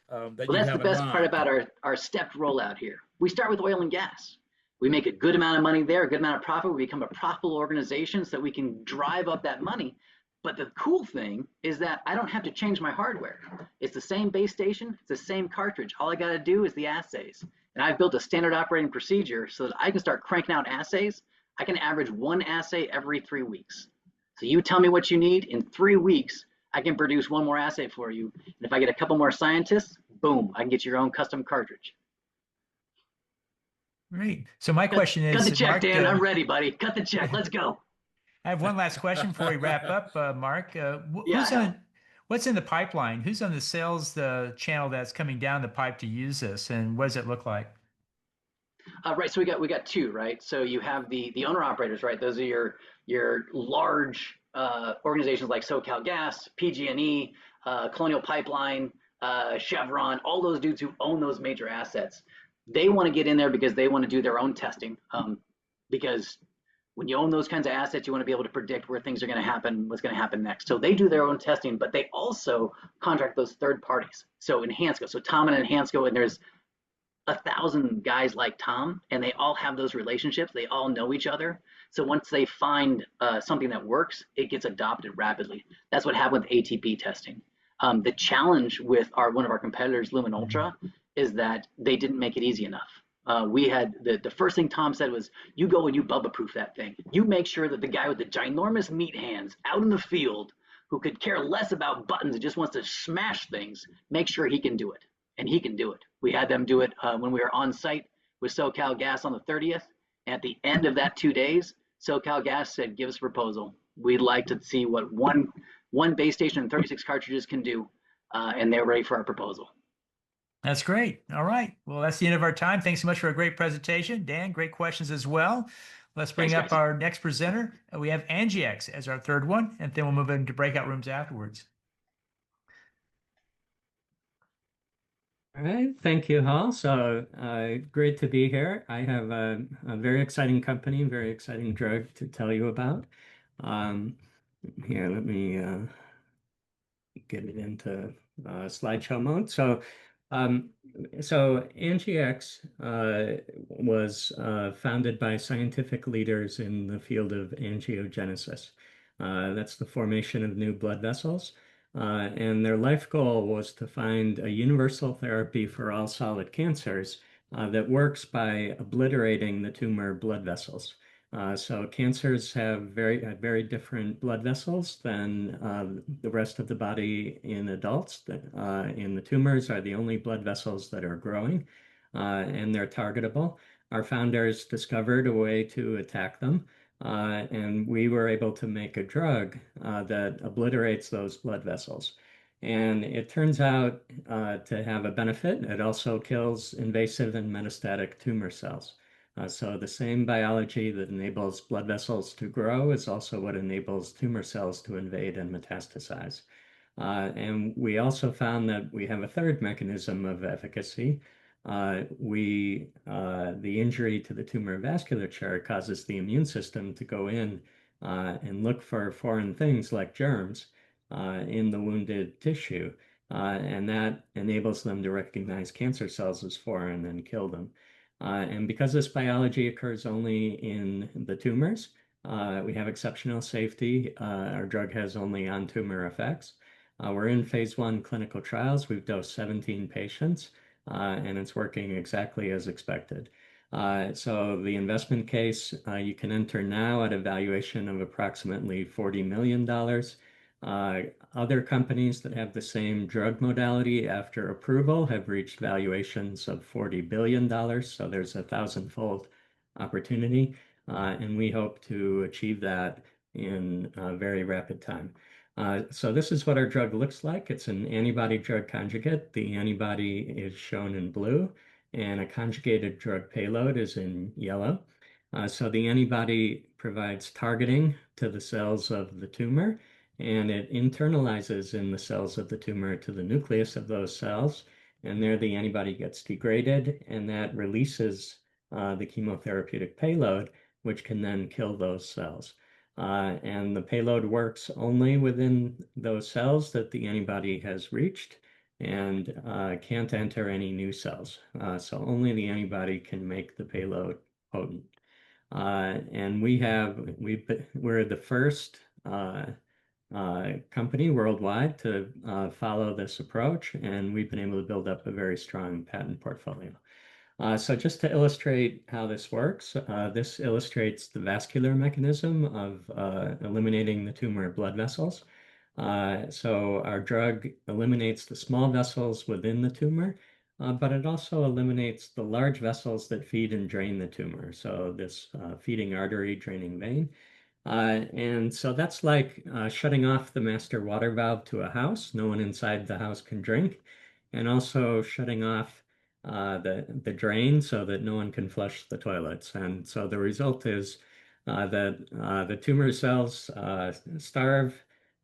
that Well, you that's the have in best part mind. about our stepped rollout here. We start with oil and gas. We make a good amount of money there, a good amount of profit. We become a profitable organization so that we can drive up that money. But the cool thing is that I don't have to change my hardware. It's the same base station, it's the same cartridge. All I got to do is the assays. And I've built a standard operating procedure so that I can start cranking out assays. I can average one assay every 3 weeks. So you tell me what you need. In 3 weeks, I can produce one more assay for you. And if I get a couple more scientists, boom, I can get your own custom cartridge. Great. So my question Cut the is, check, Mark, Dan. I'm ready, buddy. Cut the check. Let's go. I have one last question before we wrap up, Mark. Yeah. What's in the pipeline? Who's on the sales channel that's coming down the pipe to use this, and what does it look like? Right. So we got two, right? So you have the owner operators, right? Those are your large organizations like SoCal Gas, PG&E, Colonial Pipeline, Chevron, all those dudes who own those major assets. They want to get in there because they want to do their own testing. Because when you own those kinds of assets, you want to be able to predict where things are going to happen, what's going to happen next. So they do their own testing, but they also contract those third parties. So Enhancco, so Tom and Enhancco, and there's 1,000 guys like Tom, and they all have those relationships. They all know each other. So once they find something that works, it gets adopted rapidly. That's what happened with ATP testing. The challenge with one of our competitors, Lumen Ultra, is that they didn't make it easy enough. We had the first thing Tom said was, you go and you Bubba proof that thing. You make sure that the guy with the ginormous meat hands out in the field who could care less about buttons and just wants to smash things, make sure he can do it. And he can do it. We had them do it when we were on site with SoCal Gas on the 30th. At the end of that 2 days, SoCal Gas said, give us a proposal. We'd like to see what one base station and 36 cartridges can do. And they're ready for our proposal. That's great. All right. Well, that's the end of our time. Thanks so much for a great presentation. Dan, great questions as well. Let's bring up our next presenter. We have Angiex as our third one, and then we'll move into breakout rooms afterwards. All right, thank you, Hal. So great to be here. I have a very exciting company, very exciting drug to tell you about. Here, let me get it into slideshow mode. So Angiex was founded by scientific leaders in the field of angiogenesis. That's the formation of new blood vessels. And their life goal was to find a universal therapy for all solid cancers that works by obliterating the tumor blood vessels. So cancers have very different blood vessels than the rest of the body in adults. In the tumors are the only blood vessels that are growing, and they're targetable. Our founders discovered a way to attack them. And we were able to make a drug that obliterates those blood vessels. And it turns out to have a benefit. It also kills invasive and metastatic tumor cells. So the same biology that enables blood vessels to grow is also what enables tumor cells to invade and metastasize. And we also found that we have a third mechanism of efficacy. The injury to the tumor vasculature causes the immune system to go in and look for foreign things like germs in the wounded tissue. and that enables them to recognize cancer cells as foreign and kill them. And because this biology occurs only in the tumors, we have exceptional safety. Our drug has only on-tumor effects. We're in phase 1 clinical trials. We've dosed 17 patients, and it's working exactly as expected. So the investment case, you can enter now at a valuation of approximately $40 million. Other companies that have the same drug modality after approval have reached valuations of $40 billion. So there's a 1,000-fold opportunity. And we hope to achieve that in a very rapid time. So this is what our drug looks like. It's an antibody drug conjugate. The antibody is shown in blue, and a conjugated drug payload is in yellow. So the antibody provides targeting to the cells of the tumor, and it internalizes in the cells of the tumor to the nucleus of those cells. And there the antibody gets degraded, and that releases the chemotherapeutic payload, which can then kill those cells. And the payload works only within those cells that the antibody has reached and can't enter any new cells. So only the antibody can make the payload potent. And we're the first company worldwide to follow this approach, and we've been able to build up a very strong patent portfolio. So just to illustrate how this works, this illustrates the vascular mechanism of eliminating the tumor blood vessels. So our drug eliminates the small vessels within the tumor, but it also eliminates the large vessels that feed and drain the tumor. So this feeding artery, draining vein. And so that's like shutting off the master water valve to a house. No one inside the house can drink. And also shutting off the drain so that no one can flush the toilets. And so the result is that the tumor cells starve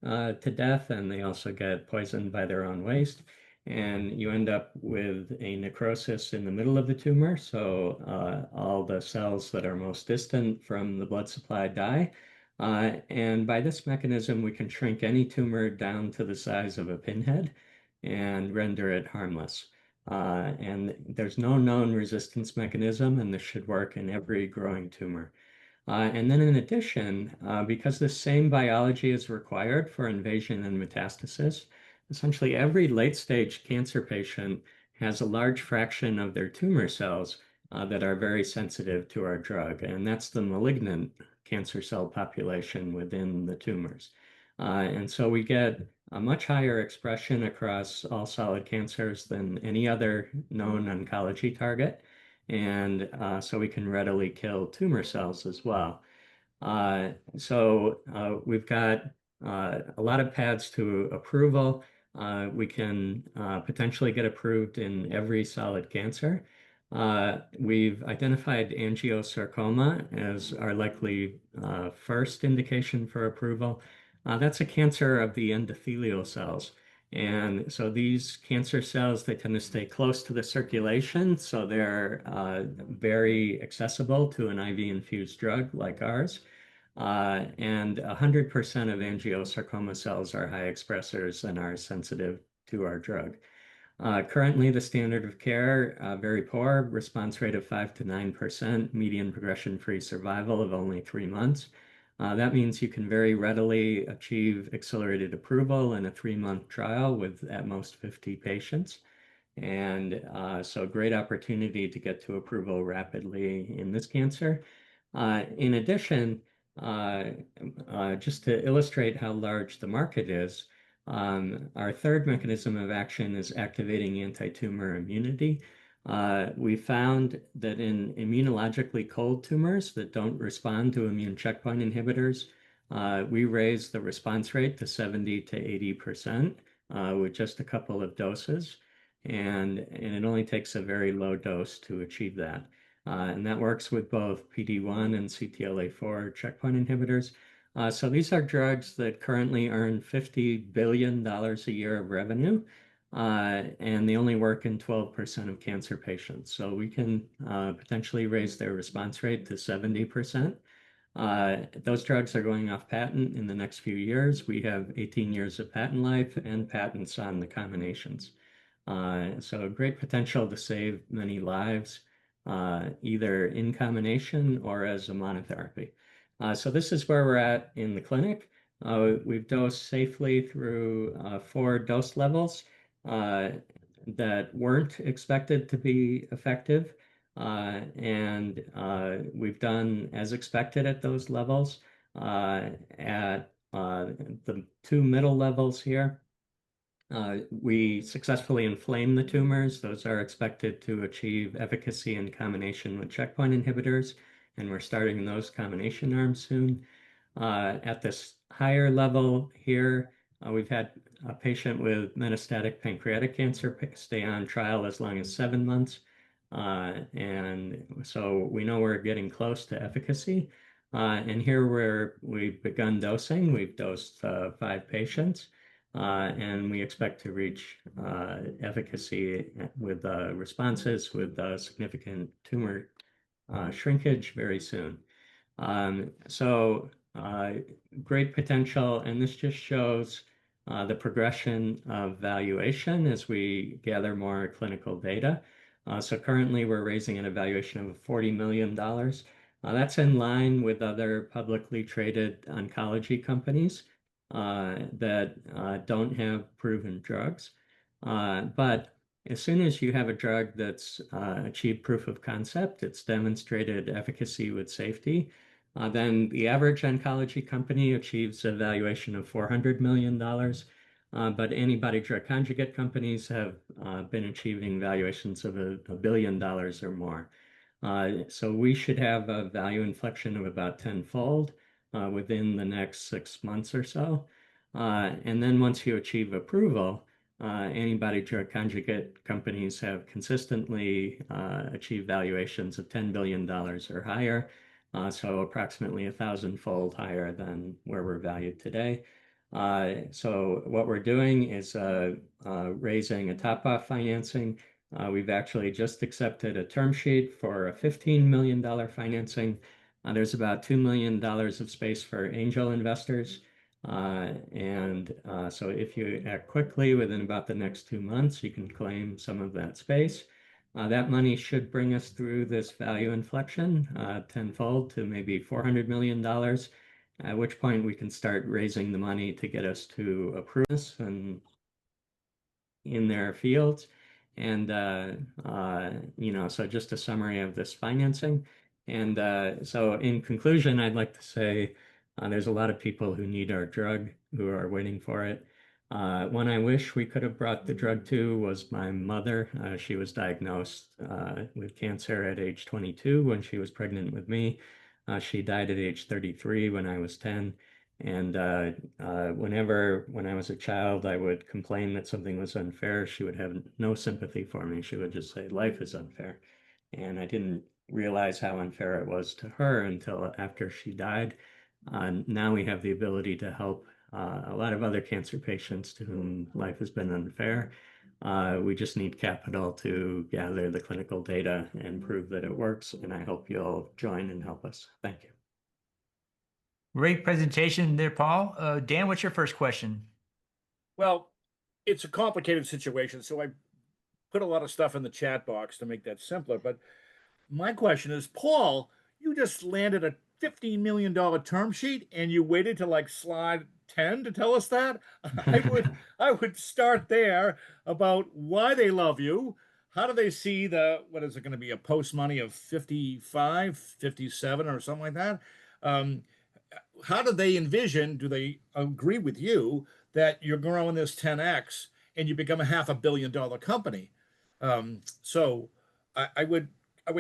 to death, and they also get poisoned by their own waste. And you end up with a necrosis in the middle of the tumor. So all the cells that are most distant from the blood supply die. And by this mechanism, we can shrink any tumor down to the size of a pinhead and render it harmless. And there's no known resistance mechanism, and this should work in every growing tumor. And then in addition, because the same biology is required for invasion and metastasis, essentially every late-stage cancer patient has a large fraction of their tumor cells that are very sensitive to our drug, and that's the malignant cancer cell population within the tumors. And so we get a much higher expression across all solid cancers than any other known oncology target. And so we can readily kill tumor cells as well. So we've got a lot of paths to approval. We can potentially get approved in every solid cancer. We've identified angiosarcoma as our likely first indication for approval. That's a cancer of the endothelial cells. And so these cancer cells, they tend to stay close to the circulation, so they're very accessible to an IV-infused drug like ours. And 100% of angiosarcoma cells are high expressors and are sensitive to our drug. Currently, the standard of care, very poor, response rate of 5 to 9%, median progression-free survival of only 3 months. That means you can very readily achieve accelerated approval in a 3-month trial with at most 50 patients. And so great opportunity to get to approval rapidly in this cancer. In addition, just to illustrate how large the market is, our third mechanism of action is activating anti-tumor immunity. We found that in immunologically cold tumors that don't respond to immune checkpoint inhibitors, we raise the response rate to 70 to 80% with just a couple of doses. And it only takes a very low dose to achieve that. And that works with both PD-1 and CTLA-4 checkpoint inhibitors. So these are drugs that currently earn $50 billion a year of revenue, and they only work in 12% of cancer patients. So we can potentially raise their response rate to 70%. Those drugs are going off patent in the next few years. We have 18 years of patent life and patents on the combinations. So great potential to save many lives, either in combination or as a monotherapy. So this is where we're at in the clinic. We've dosed safely through 4 dose levels that weren't expected to be effective. And we've done as expected at those levels. At the 2 middle levels here, we successfully inflame the tumors. Those are expected to achieve efficacy in combination with checkpoint inhibitors, and we're starting those combination arms soon. At this higher level here, we've had a patient with metastatic pancreatic cancer stay on trial as long as 7 months. And so we know we're getting close to efficacy. And here we've begun dosing. We've dosed 5 patients. And we expect to reach efficacy with responses with significant tumor shrinkage very soon. So great potential, and this just shows the progression of valuation as we gather more clinical data. So currently we're raising an evaluation of $40 million. That's in line with other publicly traded oncology companies that don't have proven drugs. But as soon as you have a drug that's achieved proof of concept, it's demonstrated efficacy with safety, then the average oncology company achieves a valuation of $400 million. But antibody drug conjugate companies have been achieving valuations of $1 billion or more. So we should have a value inflection of about tenfold within the next 6 months or so. And then once you achieve approval, antibody drug conjugate companies have consistently achieved valuations of $10 billion or higher, so approximately 1,000-fold higher than where we're valued today. So what we're doing is raising a top-off financing. We've actually just accepted a term sheet for a $15 million financing. There's about $2 million of space for angel investors. So if you act quickly within about the next 2 months, you can claim some of that space. That money should bring us through this value inflection tenfold to maybe $400 million, at which point we can start raising the money to get us to approve and in their fields. And, so just a summary of this financing. And so in conclusion, I'd like to say there's a lot of people who need our drug, who are waiting for it. One I wish we could have brought the drug to was my mother. She was diagnosed with cancer at age 22 when she was pregnant with me. She died at age 33 when I was 10. And when I was a child, I would complain that something was unfair. She would have no sympathy for me. She would just say, life is unfair. And I didn't realize how unfair it was to her until after she died. Now we have the ability to help a lot of other cancer patients to whom life has been unfair. We just need capital to gather the clinical data and prove that it works. And I hope you'll join and help us. Thank you. Great presentation there, Paul. Dan, what's your first question? Well, it's a complicated situation, so I put a lot of stuff in the chat box to make that simpler. But my question is, Paul, you just landed a $15 million term sheet and you waited to like slide 10 to tell us that? I would start there about why they love you. How do they see what is it going to be, a post money of 55, 57 or something like that? How do they envision, do they agree with you that you're growing this 10x and you become a $500 million company? So I would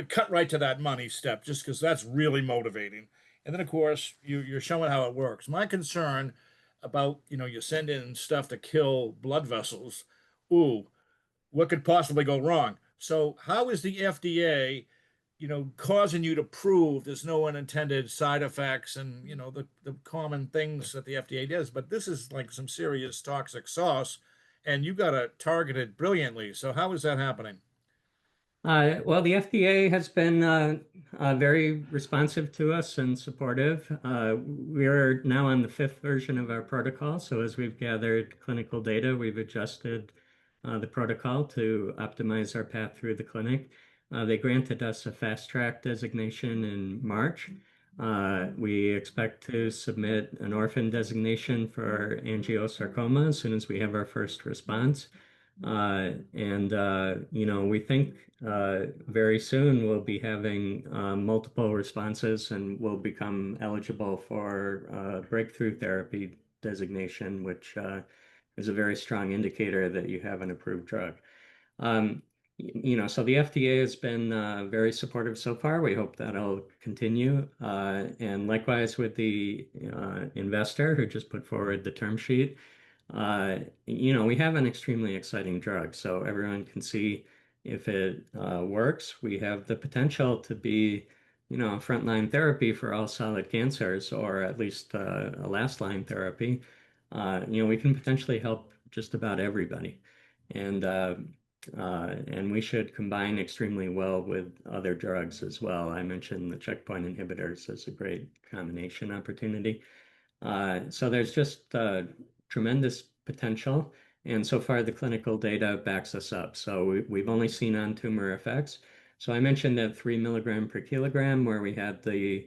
cut right to that money step just because that's really motivating. And then of course you're showing how it works. My concern about, you send in stuff to kill blood vessels. Ooh, what could possibly go wrong? So how is the FDA causing you to prove there's no unintended side effects and, the common things that the FDA does? But this is like some serious toxic sauce, and you got to target it brilliantly. So how is that happening? Well, the FDA has been very responsive to us and supportive. We're now on the fifth version of our protocol. So as we've gathered clinical data, we've adjusted the protocol to optimize our path through the clinic. They granted us a fast track designation in March. We expect to submit an orphan designation for angiosarcoma as soon as we have our first response. We think very soon we'll be having multiple responses and will become eligible for breakthrough therapy designation, which is a very strong indicator that you have an approved drug. So the FDA has been very supportive so far. We hope that'll continue. And likewise with the investor who just put forward the term sheet. We have an extremely exciting drug, so everyone can see if it works. We have the potential to be, a frontline therapy for all solid cancers, or at least a last line therapy. We can potentially help just about everybody, and we should combine extremely well with other drugs as well. I mentioned the checkpoint inhibitors as a great combination opportunity. So there's just tremendous potential. And so far, the clinical data backs us up. So we've only seen on-tumor effects. So I mentioned that 3 milligram per kilogram, where we had the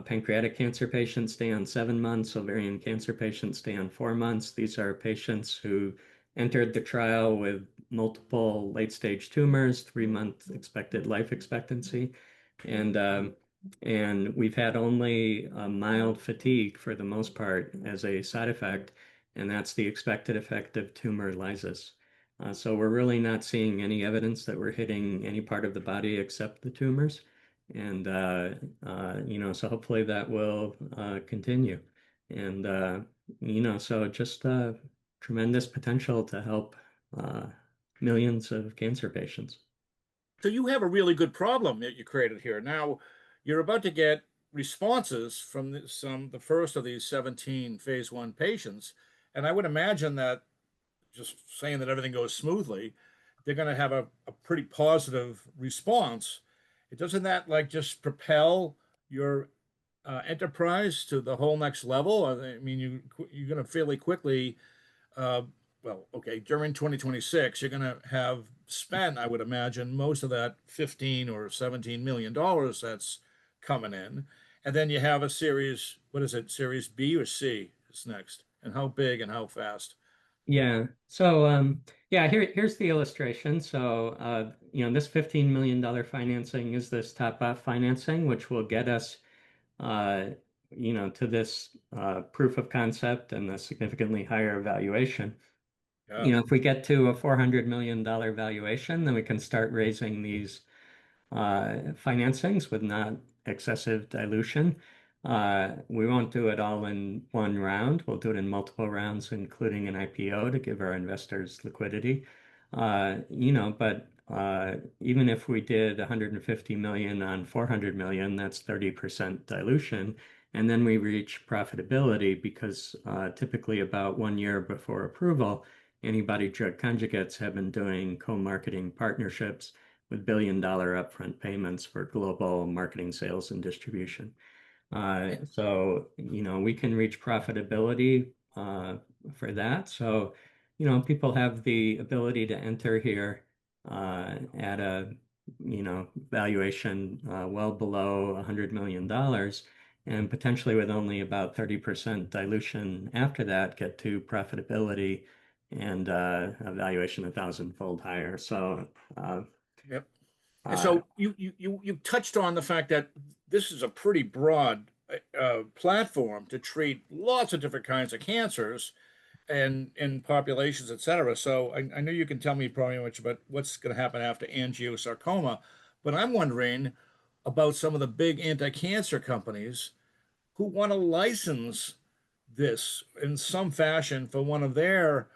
pancreatic cancer patients stay on 7 months, ovarian cancer patients stay on 4 months. These are patients who entered the trial with multiple late-stage tumors, 3-month expected life expectancy. And we've had only mild fatigue for the most part as a side effect, and that's the expected effect of tumor lysis. So we're really not seeing any evidence that we're hitting any part of the body except the tumors. And, so hopefully that will continue. And, so just tremendous potential to help millions of cancer patients. So you have a really good problem that you created here. Now, you're about to get responses from the first of these 17 phase 1 patients. And I would imagine that, just saying that everything goes smoothly, they're going to have a pretty positive response. Doesn't that just propel your enterprise to the whole next level? I mean, you're going to fairly quickly, during 2026, you're going to have spent, I would imagine, most of that 15 or 17 million dollars that's coming in. And then you have a series, what is it, series B or C is next? And how big and how fast? Yeah. So here's the illustration. So this $15 million financing is this top-up financing, which will get us to this proof of concept and a significantly higher valuation. Yeah. If we get to a $400 million valuation, then we can start raising these financings with not excessive dilution. We won't do it all in one round. We'll do it in multiple rounds, including an IPO to give our investors liquidity. But even if we did 150 million on 400 million, that's 30% dilution. And then we reach profitability because typically about 1 year before approval, antibody drug conjugates have been doing co-marketing partnerships with billion-dollar upfront payments for global marketing, sales, and distribution. So we can reach profitability for that. So, people have the ability to enter here at a, valuation well below $100 million, and potentially with only about 30% dilution after that, get to profitability and a valuation 1,000-fold higher. So, Yep. And so you touched on the fact that this is a pretty broad platform to treat lots of different kinds of cancers and in populations, et cetera. So I know you can tell me probably much about what's going to happen after angiosarcoma, but I'm wondering about some of the big anti-cancer companies who want to license this in some fashion for one of their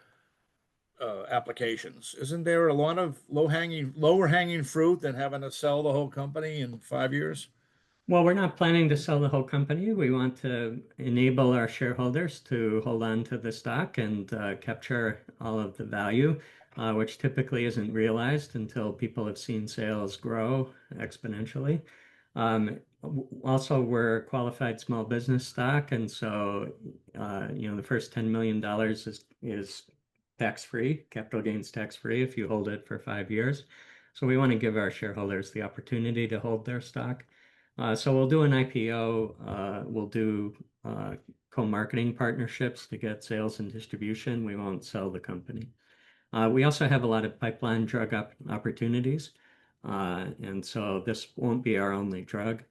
applications. Isn't there a lot of lower hanging fruit than having to sell the whole company in 5 years? Well, we're not planning to sell the whole company. We want to enable our shareholders to hold on to the stock and capture all of the value, which typically isn't realized until people have seen sales grow exponentially. Also, we're qualified small business stock, and so the first $10 million is tax-free, capital gains tax-free if you hold it for 5 years. So we want to give our shareholders the opportunity to hold their stock. So we'll do an IPO, we'll do co-marketing partnerships to get sales and distribution. We won't sell the company. We also have a lot of pipeline drug opportunities, and so this won't be our only drug,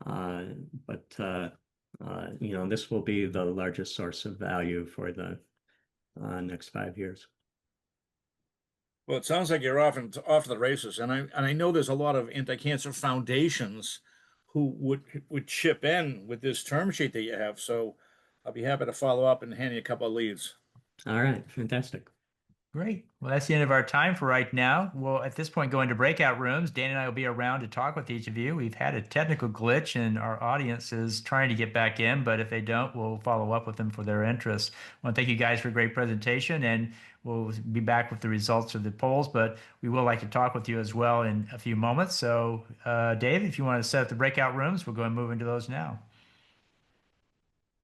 but this will be the largest source of value for the next 5 years. Well, it sounds like you're off to the races, and I know there's a lot of anti-cancer foundations who would chip in with this term sheet that you have. So I'll be happy to follow up and hand you a couple of leads. All right, fantastic. Great. Well, that's the end of our time for right now. We'll, at this point, go into breakout rooms. Dan and I will be around to talk with each of you. We've had a technical glitch and our audience is trying to get back in, but if they don't, we'll follow up with them for their interest. I want to thank you guys for a great presentation, and we'll be back with the results of the polls, but we will like to talk with you as well in a few moments. So, Dave, if you want to set up the breakout rooms, we'll go and move into those now.